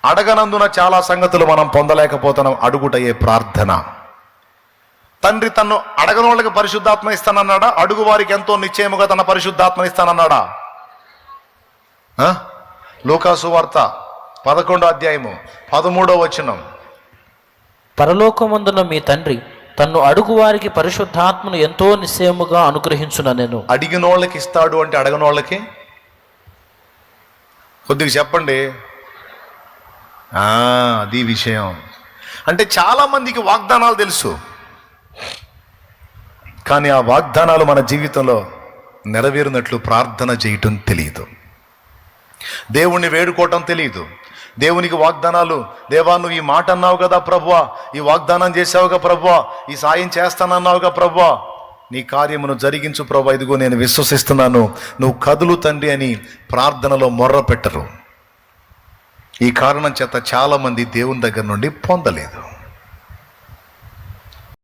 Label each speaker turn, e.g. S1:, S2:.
S1: అడగనందున చాలా సంగతులు మనం పొందలేకపోతున్నాం. అడుగుటయే ప్రార్థన. తండ్రి తన్ను అడగని వాళ్ళకి పరిశుద్ధాత్మ ఇస్తానన్నాడా? అడుగు వారికి ఎంతో నిశ్చయముగా తన పరిశుద్ధాత్మ ఇస్తానన్నాడా? లూకాసు వార్త 11వ అధ్యాయము 13వ వచనం.
S2: పరలోకమందున మీ తండ్రి తన్ను అడుగు వారికి పరిశుద్ధాత్మను ఎంతో నిశ్చయముగా అనుగ్రహించుననెను.
S1: అడిగిన వాళ్ళకి ఇస్తాడు అంటే అడగని వాళ్ళకి? కొద్దిగా చెప్పండి. అది విషయం. అంటే చాలా మందికి వాగ్దానాలు తెలుసు, కానీ ఆ వాగ్దానాలు మన జీవితంలో నెరవేరినట్లు ప్రార్థన చేయటం తెలియదు. దేవుణ్ణి వేడుకోవటం తెలియదు. దేవునికి వాగ్దానాలు, దేవా నువ్వు ఈ మాట అన్నావు కదా ప్రభువా, ఈ వాగ్దానం చేసావుగా ప్రభువా, ఈ సాయం చేస్తానన్నావుగా ప్రభువా, నీ కార్యమును జరిగించు ప్రభువా, ఇదిగో నేను విశ్వసిస్తున్నాను, నువ్వు కదులు తండ్రి అని ప్రార్థనలో మొర్ర పెట్టరు. ఈ కారణం చేత చాలా మంది దేవుని దగ్గర నుండి పొందలేదు.